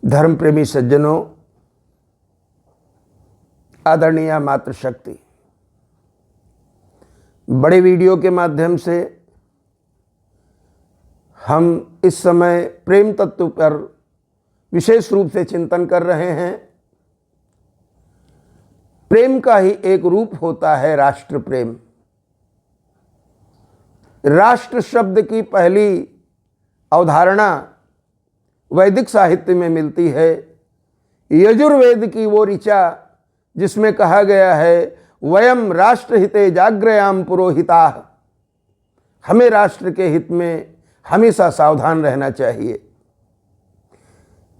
धर्म प्रेमी सज्जनों, आदरणीय मातृशक्ति, बड़े वीडियो के माध्यम से हम इस समय प्रेम तत्व पर विशेष रूप से चिंतन कर रहे हैं। प्रेम का ही एक रूप होता है राष्ट्र प्रेम। राष्ट्र शब्द की पहली अवधारणा वैदिक साहित्य में मिलती है। यजुर्वेद की वो ऋचा जिसमें कहा गया है वयम राष्ट्रहिते जाग्रयाम पुरोहिताः, हमें राष्ट्र के हित में हमेशा सावधान रहना चाहिए।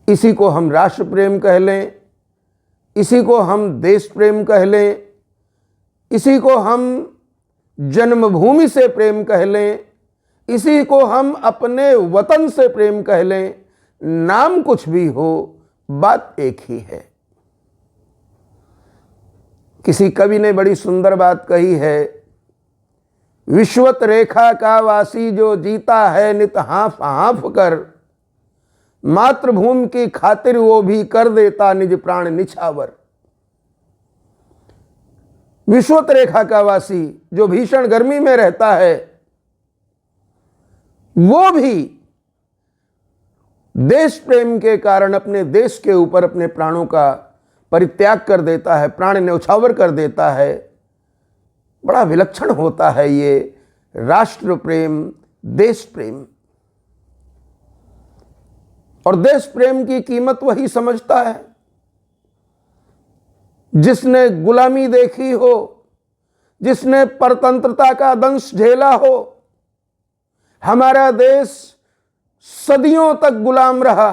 इसी को हम राष्ट्र प्रेम कह लें, इसी को हम देश प्रेम कह लें, इसी को हम जन्मभूमि से प्रेम कह लें, इसी को हम अपने वतन से प्रेम कह लें। नाम कुछ भी हो, बात एक ही है। किसी कवि ने बड़ी सुंदर बात कही है, विश्वत रेखा का वासी जो जीता है नित हाँफ हाँफ कर, मातृभूमि की खातिर वो भी कर देता निज प्राण निछावर। विश्वत रेखा का वासी जो भीषण गर्मी में रहता है, वो भी देश प्रेम के कारण अपने देश के ऊपर अपने प्राणों का परित्याग कर देता है, प्राण न्यौछावर कर देता है। बड़ा विलक्षण होता है ये राष्ट्र प्रेम, देश प्रेम। और देश प्रेम की कीमत वही समझता है जिसने गुलामी देखी हो, जिसने परतंत्रता का दंश झेला हो। हमारा देश सदियों तक गुलाम रहा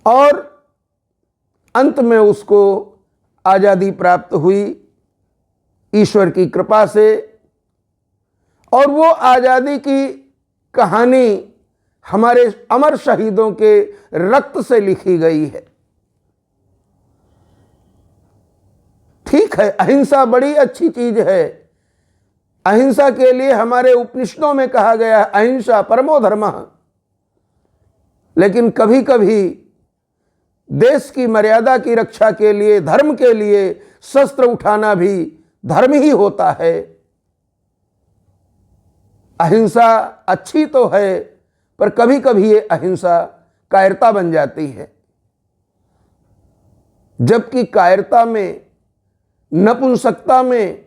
और अंत में उसको आजादी प्राप्त हुई ईश्वर की कृपा से। और वो आजादी की कहानी हमारे अमर शहीदों के रक्त से लिखी गई है। ठीक है, अहिंसा बड़ी अच्छी चीज है। अहिंसा के लिए हमारे उपनिषदों में कहा गया है अहिंसा परमो धर्मः। लेकिन कभी कभी देश की मर्यादा की रक्षा के लिए, धर्म के लिए शस्त्र उठाना भी धर्म ही होता है। अहिंसा अच्छी तो है, पर कभी कभी ये अहिंसा कायरता बन जाती है। जबकि कायरता में, नपुंसकता में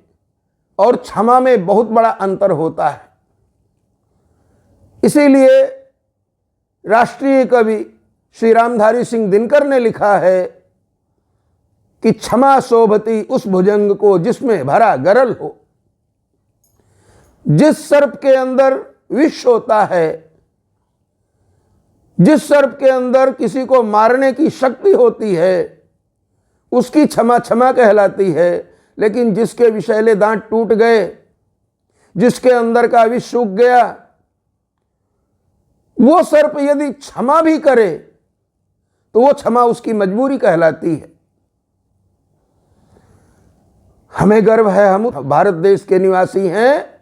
और क्षमा में बहुत बड़ा अंतर होता है। इसीलिए राष्ट्रीय कवि श्री रामधारी सिंह दिनकर ने लिखा है कि क्षमा शोभती उस भुजंग को जिसमें भरा गरल हो। जिस सर्प के अंदर विष होता है, जिस सर्प के अंदर किसी को मारने की शक्ति होती है, उसकी क्षमा क्षमा कहलाती है। लेकिन जिसके विषैले दांत टूट गए, जिसके अंदर का विष सूख गया, वो सर्प यदि क्षमा भी करे तो वो क्षमा उसकी मजबूरी कहलाती है। हमें गर्व है, हम भारत देश के निवासी हैं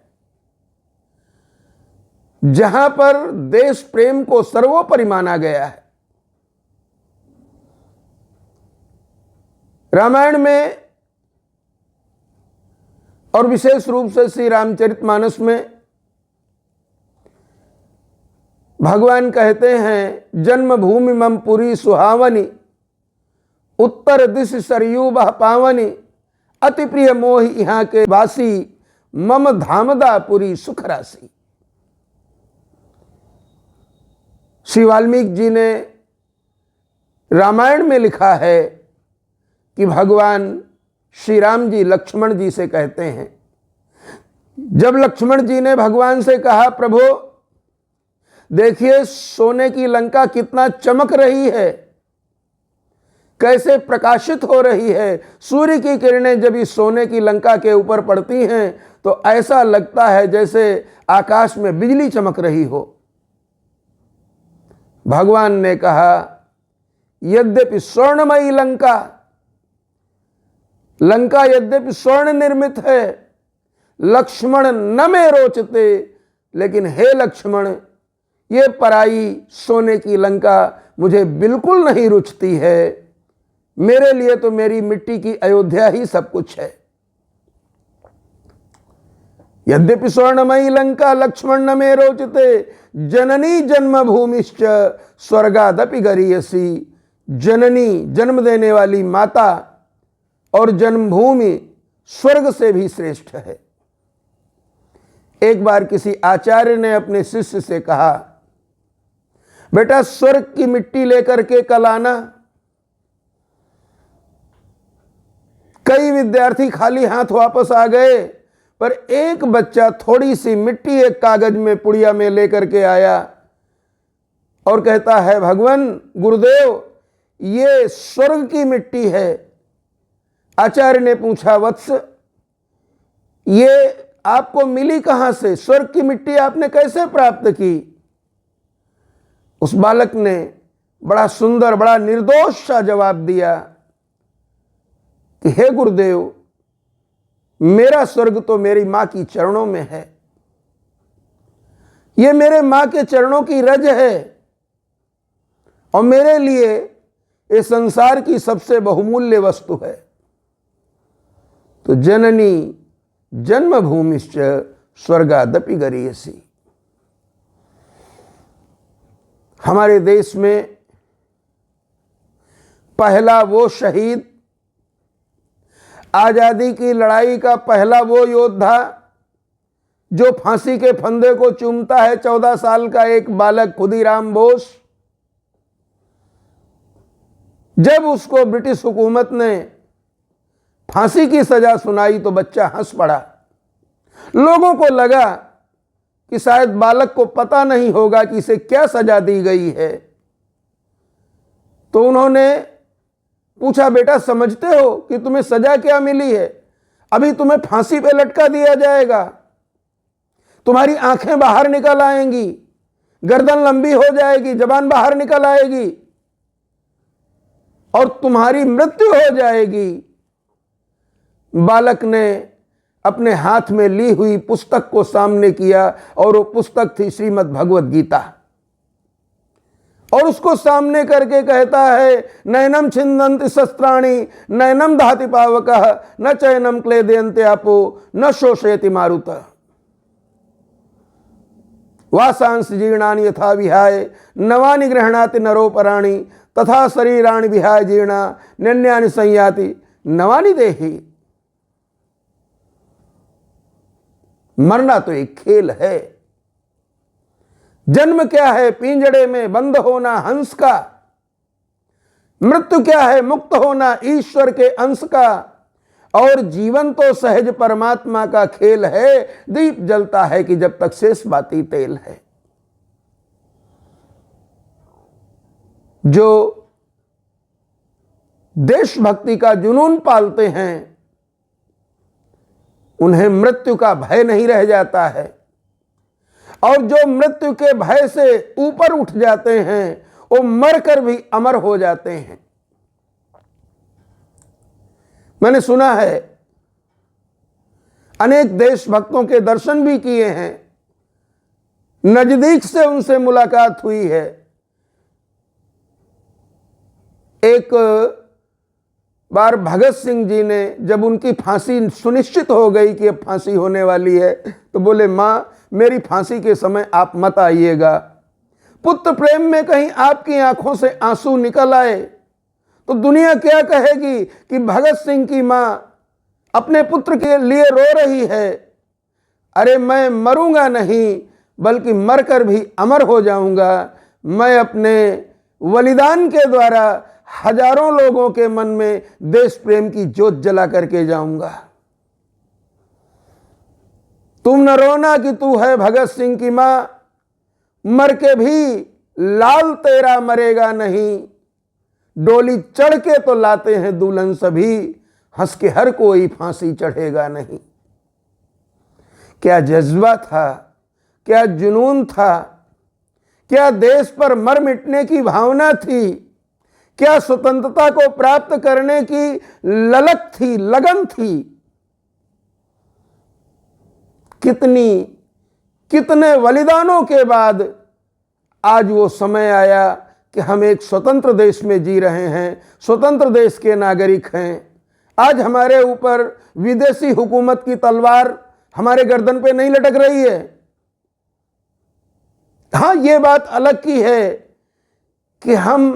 जहां पर देश प्रेम को सर्वोपरि माना गया है। रामायण में और विशेष रूप से श्री रामचरितमानस में भगवान कहते हैं, जन्मभूमि मम पुरी सुहावनी, उत्तर दिश सरयू बह पावनी, अति प्रिय मोह यहाँ के वासी, मम धामदा पुरी सुख राशि। श्री वाल्मीकि जी ने रामायण में लिखा है कि भगवान श्री राम जी लक्ष्मण जी से कहते हैं, जब लक्ष्मण जी ने भगवान से कहा, प्रभु देखिए सोने की लंका कितना चमक रही है, कैसे प्रकाशित हो रही है। सूर्य की किरणें जब इस सोने की लंका के ऊपर पड़ती हैं तो ऐसा लगता है जैसे आकाश में बिजली चमक रही हो। भगवान ने कहा, यद्यपि स्वर्णमयी लंका, लंका यद्यपि स्वर्ण निर्मित है, लक्ष्मण न में रोचते, लेकिन हे लक्ष्मण, ये पराई सोने की लंका मुझे बिल्कुल नहीं रुचती है। मेरे लिए तो मेरी मिट्टी की अयोध्या ही सब कुछ है। यद्यपि स्वर्णमयी लंका लक्ष्मण न मे रोचते, जननी जन्मभूमिश्च स्वर्गादपि गरीयसी। जननी जन्म देने वाली माता और जन्मभूमि स्वर्ग से भी श्रेष्ठ है। एक बार किसी आचार्य ने अपने शिष्य से कहा, बेटा स्वर्ग की मिट्टी लेकर के कल आना। कई विद्यार्थी खाली हाथ वापस आ गए, पर एक बच्चा थोड़ी सी मिट्टी एक कागज में पुड़िया में लेकर के आया और कहता है, भगवान गुरुदेव ये स्वर्ग की मिट्टी है। आचार्य ने पूछा, वत्स ये आपको मिली कहां से? स्वर्ग की मिट्टी आपने कैसे प्राप्त की? उस बालक ने बड़ा सुंदर, बड़ा निर्दोष सा जवाब दिया कि हे गुरुदेव, मेरा स्वर्ग तो मेरी मां की चरणों में है। यह मेरे मां के चरणों की रज है और मेरे लिए ये संसार की सबसे बहुमूल्य वस्तु है। तो जननी जन्मभूमिश्च स्वर्गादपि गरीयसी। हमारे देश में पहला वो शहीद, आजादी की लड़ाई का पहला वो योद्धा जो फांसी के फंदे को चूमता है, 14 साल का एक बालक खुदीराम बोस। जब उसको ब्रिटिश हुकूमत ने फांसी की सजा सुनाई तो बच्चा हंस पड़ा। लोगों को लगा कि शायद बालक को पता नहीं होगा कि इसे क्या सजा दी गई है। तो उन्होंने पूछा, बेटा समझते हो कि तुम्हें सजा क्या मिली है? अभी तुम्हें फांसी पे लटका दिया जाएगा, तुम्हारी आंखें बाहर निकल आएंगी, गर्दन लंबी हो जाएगी, जबान बाहर निकल आएगी और तुम्हारी मृत्यु हो जाएगी। बालक ने अपने हाथ में ली हुई पुस्तक को सामने किया और वो पुस्तक थी श्रीमद् भगवद गीता, और उसको सामने करके कहता है, नैनम छिन्दन्ति शस्त्राणि नैनम दहति पावकः न चैनम क्लेदयन्ते आपो न शोषयति मारुतः वासांस जीर्णानि यथा विहाय नवानि गृह्णाति नरोपराणि तथा शरीराणि विहाय जीर्णा नन्यानि संयाति नवानि देहि। मरना तो एक खेल है। जन्म क्या है? पिंजड़े में बंद होना हंस का। मृत्यु क्या है? मुक्त होना ईश्वर के अंश का। और जीवन तो सहज परमात्मा का खेल है। दीप जलता है कि जब तक शेष बाती तेल है। जो देशभक्ति का जुनून पालते हैं उन्हें मृत्यु का भय नहीं रह जाता है, और जो मृत्यु के भय से ऊपर उठ जाते हैं वो मरकर भी अमर हो जाते हैं। मैंने सुना है, अनेक देशभक्तों के दर्शन भी किए हैं, नजदीक से उनसे मुलाकात हुई है। एक बार भगत सिंह जी ने जब उनकी फांसी सुनिश्चित हो गई कि अब फांसी होने वाली है, तो बोले, मां मेरी फांसी के समय आप मत आइएगा। पुत्र प्रेम में कहीं आपकी आंखों से आंसू निकल आए तो दुनिया क्या कहेगी कि भगत सिंह की मां अपने पुत्र के लिए रो रही है। अरे मैं मरूंगा नहीं, बल्कि मरकर भी अमर हो जाऊंगा। मैं अपने बलिदान के द्वारा हजारों लोगों के मन में देश प्रेम की ज्योत जला करके जाऊंगा। तुम न रोना कि तू है भगत सिंह की मां, मर के भी लाल तेरा मरेगा नहीं। डोली चढ़ के तो लाते हैं दुल्हन सभी, हंस के हर कोई फांसी चढ़ेगा नहीं। क्या जज्बा था, क्या जुनून था, क्या देश पर मर मिटने की भावना थी, क्या स्वतंत्रता को प्राप्त करने की ललक थी, लगन थी। कितने बलिदानों के बाद आज वो समय आया कि हम एक स्वतंत्र देश में जी रहे हैं, स्वतंत्र देश के नागरिक हैं। आज हमारे ऊपर विदेशी हुकूमत की तलवार हमारे गर्दन पे नहीं लटक रही है। हाँ, ये बात अलग की है कि हम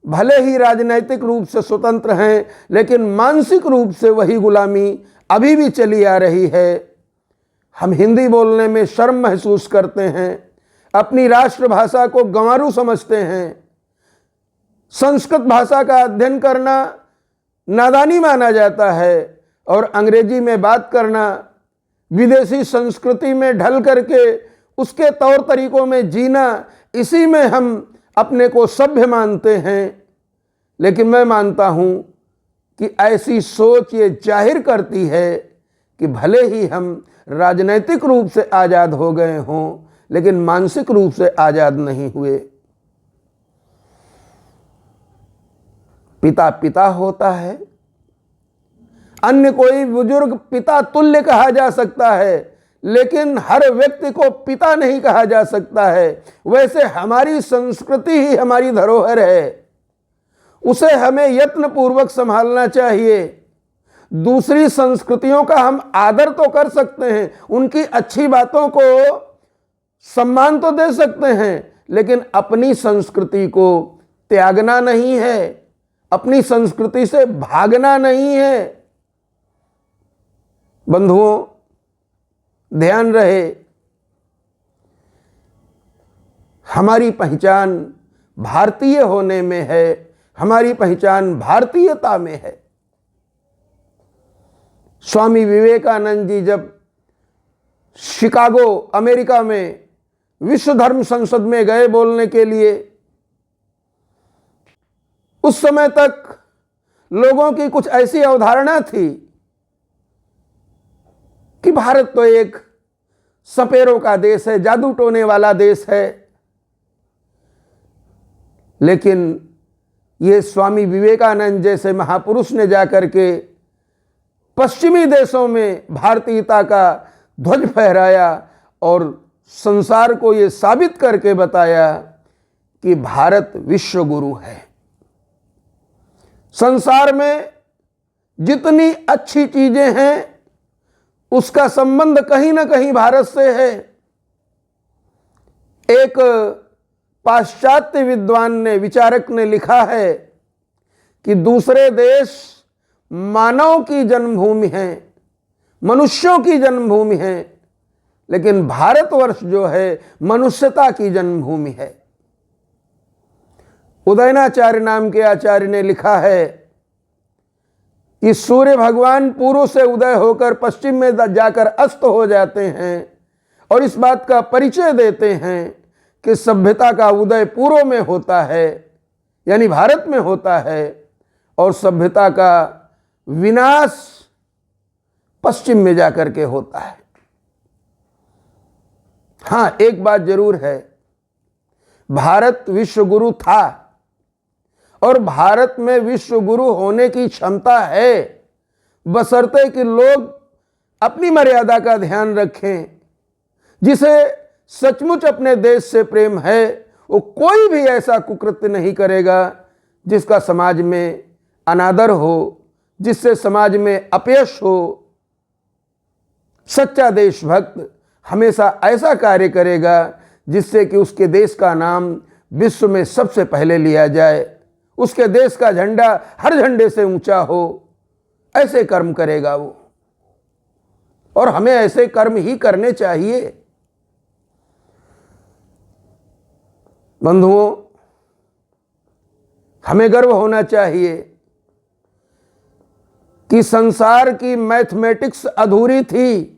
भले ही राजनैतिक रूप से स्वतंत्र हैं, लेकिन मानसिक रूप से वही गुलामी अभी भी चली आ रही है। हम हिंदी बोलने में शर्म महसूस करते हैं, अपनी राष्ट्रभाषा को गंवारू समझते हैं, संस्कृत भाषा का अध्ययन करना नादानी माना जाता है और अंग्रेजी में बात करना, विदेशी संस्कृति में ढल करके उसके तौर तरीकों में जीना, इसी में हम अपने को सभ्य मानते हैं। लेकिन मैं मानता हूं कि ऐसी सोच ये जाहिर करती है कि भले ही हम राजनैतिक रूप से आज़ाद हो गए हों, लेकिन मानसिक रूप से आज़ाद नहीं हुए। पिता पिता होता है, अन्य कोई बुजुर्ग पिता तुल्य कहा जा सकता है, लेकिन हर व्यक्ति को पिता नहीं कहा जा सकता है। वैसे हमारी संस्कृति ही हमारी धरोहर है, उसे हमें यत्नपूर्वक संभालना चाहिए। दूसरी संस्कृतियों का हम आदर तो कर सकते हैं, उनकी अच्छी बातों को सम्मान तो दे सकते हैं, लेकिन अपनी संस्कृति को त्यागना नहीं है, अपनी संस्कृति से भागना नहीं है। बंधुओं, ध्यान रहे, हमारी पहचान भारतीय होने में है, हमारी पहचान भारतीयता में है। स्वामी विवेकानंद जी जब शिकागो अमेरिका में विश्व धर्म संसद में गए बोलने के लिए, उस समय तक लोगों की कुछ ऐसी अवधारणा थी कि भारत तो एक सपेरों का देश है, जादू टोने वाला देश है। लेकिन ये स्वामी विवेकानंद जैसे महापुरुष ने जाकर के पश्चिमी देशों में भारतीयता का ध्वज फहराया और संसार को ये साबित करके बताया कि भारत विश्व गुरु है। संसार में जितनी अच्छी चीजें हैं उसका संबंध कहीं ना कहीं भारत से है। एक पाश्चात्य विद्वान ने, विचारक ने लिखा है कि दूसरे देश मानव की जन्मभूमि है, मनुष्यों की जन्मभूमि है, लेकिन भारतवर्ष जो है मनुष्यता की जन्मभूमि है। उदयनाचार्य नाम के आचार्य ने लिखा है कि सूर्य भगवान पूर्व से उदय होकर पश्चिम में जाकर अस्त हो जाते हैं और इस बात का परिचय देते हैं कि सभ्यता का उदय पूर्व में होता है, यानी भारत में होता है, और सभ्यता का विनाश पश्चिम में जाकर के होता है। हाँ, एक बात जरूर है, भारत विश्व गुरु था और भारत में विश्व गुरु होने की क्षमता है, बशर्ते कि लोग अपनी मर्यादा का ध्यान रखें। जिसे सचमुच अपने देश से प्रेम है वो कोई भी ऐसा कुकृत्य नहीं करेगा जिसका समाज में अनादर हो, जिससे समाज में अपयश हो। सच्चा देशभक्त हमेशा ऐसा कार्य करेगा जिससे कि उसके देश का नाम विश्व में सबसे पहले लिया जाए, उसके देश का झंडा हर झंडे से ऊंचा हो। ऐसे कर्म करेगा वो, और हमें ऐसे कर्म ही करने चाहिए। बंधुओं, हमें गर्व होना चाहिए कि संसार की मैथमेटिक्स अधूरी थी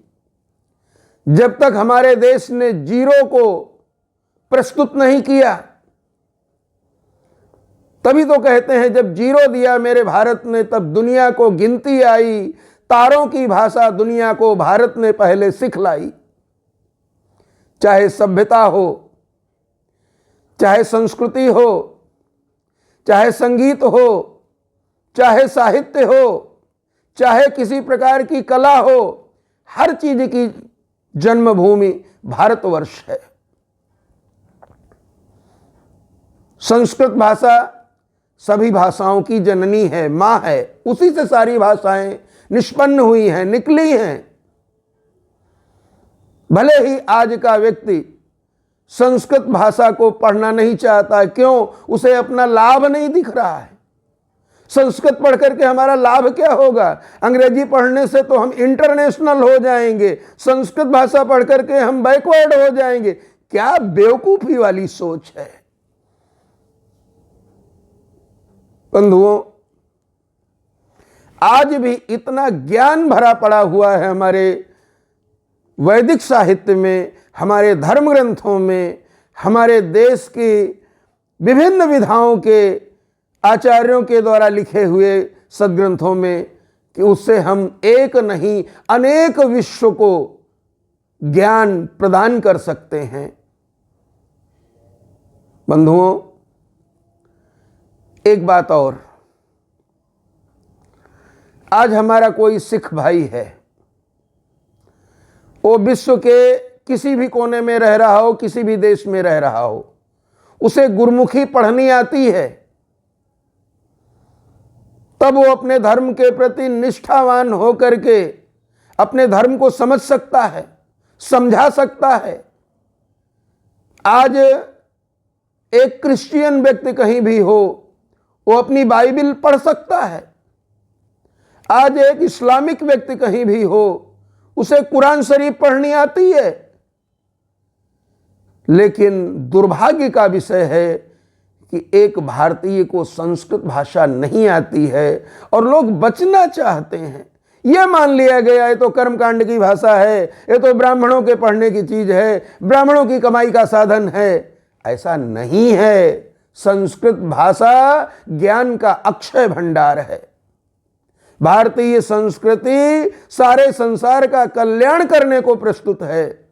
जब तक हमारे देश ने जीरो को प्रस्तुत नहीं किया। तभी तो कहते हैं जब जीरो दिया मेरे भारत ने तब दुनिया को गिनती आई, तारों की भाषा दुनिया को भारत ने पहले सिखलाई। चाहे सभ्यता हो, चाहे संस्कृति हो, चाहे संगीत हो, चाहे साहित्य हो, चाहे किसी प्रकार की कला हो, हर चीज की जन्मभूमि भारतवर्ष है। संस्कृत भाषा सभी भाषाओं की जननी है, माँ है। उसी से सारी भाषाएं निष्पन्न हुई हैं, निकली हैं। भले ही आज का व्यक्ति संस्कृत भाषा को पढ़ना नहीं चाहता, क्यों? उसे अपना लाभ नहीं दिख रहा है। संस्कृत पढ़ करके हमारा लाभ क्या होगा? अंग्रेजी पढ़ने से तो हम इंटरनेशनल हो जाएंगे, संस्कृत भाषा पढ़ करके हम बैकवर्ड हो जाएंगे। क्या बेवकूफी वाली सोच है। बंधुओं, आज भी इतना ज्ञान भरा पड़ा हुआ है हमारे वैदिक साहित्य में, हमारे धर्म ग्रंथों में, हमारे देश की विभिन्न विधाओं के आचार्यों के द्वारा लिखे हुए सदग्रंथों में, कि उससे हम एक नहीं अनेक विश्व को ज्ञान प्रदान कर सकते हैं। बंधुओं, एक बात और, आज हमारा कोई सिख भाई है, वो विश्व के किसी भी कोने में रह रहा हो, किसी भी देश में रह रहा हो, उसे गुरमुखी पढ़नी आती है, तब वो अपने धर्म के प्रति निष्ठावान हो करके अपने धर्म को समझ सकता है, समझा सकता है। आज एक क्रिश्चियन व्यक्ति कहीं भी हो, वो अपनी बाइबिल पढ़ सकता है। आज एक इस्लामिक व्यक्ति कहीं भी हो, उसे कुरान शरीफ पढ़नी आती है। लेकिन दुर्भाग्य का विषय है कि एक भारतीय को संस्कृत भाषा नहीं आती है और लोग बचना चाहते हैं। यह मान लिया गया है तो कर्मकांड की भाषा है, ये तो ब्राह्मणों के पढ़ने की चीज है, ब्राह्मणों की कमाई का साधन है। ऐसा नहीं है। संस्कृत भाषा ज्ञान का अक्षय भंडार है। भारतीय संस्कृति सारे संसार का कल्याण करने को प्रस्तुत है।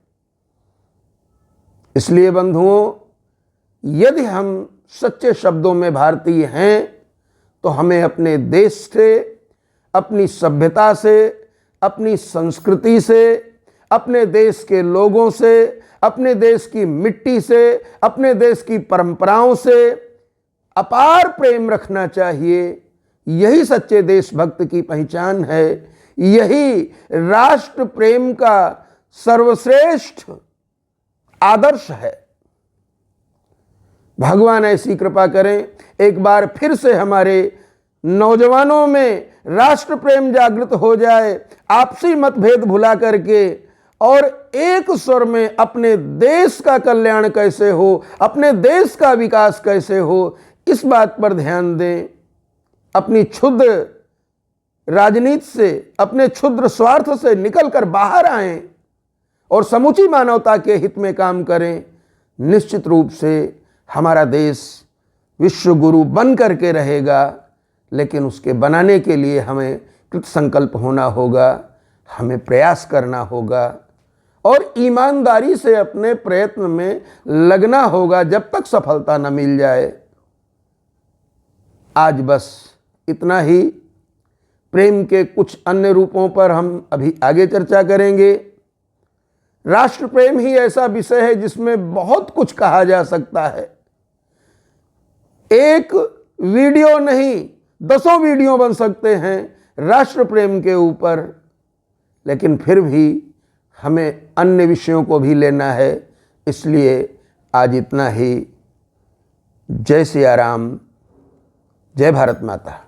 इसलिए बंधुओं, यदि हम सच्चे शब्दों में भारतीय हैं तो हमें अपने देश से, अपनी सभ्यता से, अपनी संस्कृति से, अपने देश के लोगों से, अपने देश की मिट्टी से, अपने देश की परंपराओं से अपार प्रेम रखना चाहिए। यही सच्चे देशभक्त की पहचान है। यही राष्ट्र प्रेम का सर्वश्रेष्ठ आदर्श है। भगवान ऐसी कृपा करें, एक बार फिर से हमारे नौजवानों में राष्ट्र प्रेम जागृत हो जाए, आपसी मतभेद भुला करके और एक स्वर में अपने देश का कल्याण कैसे हो, अपने देश का विकास कैसे हो, इस बात पर ध्यान दें। अपनी क्षुद्र राजनीति से, अपने क्षुद्र स्वार्थ से निकलकर बाहर आएं और समूची मानवता के हित में काम करें। निश्चित रूप से हमारा देश विश्व गुरु बन करके रहेगा, लेकिन उसके बनाने के लिए हमें कृत संकल्प होना होगा, हमें प्रयास करना होगा और ईमानदारी से अपने प्रयत्न में लगना होगा जब तक सफलता न मिल जाए। आज बस इतना ही। प्रेम के कुछ अन्य रूपों पर हम अभी आगे चर्चा करेंगे। राष्ट्र प्रेम ही ऐसा विषय है जिसमें बहुत कुछ कहा जा सकता है। एक वीडियो नहीं, 10 वीडियो बन सकते हैं राष्ट्र प्रेम के ऊपर, लेकिन फिर भी हमें अन्य विषयों को भी लेना है। इसलिए आज इतना ही। जय सिया राम, जय भारत माता।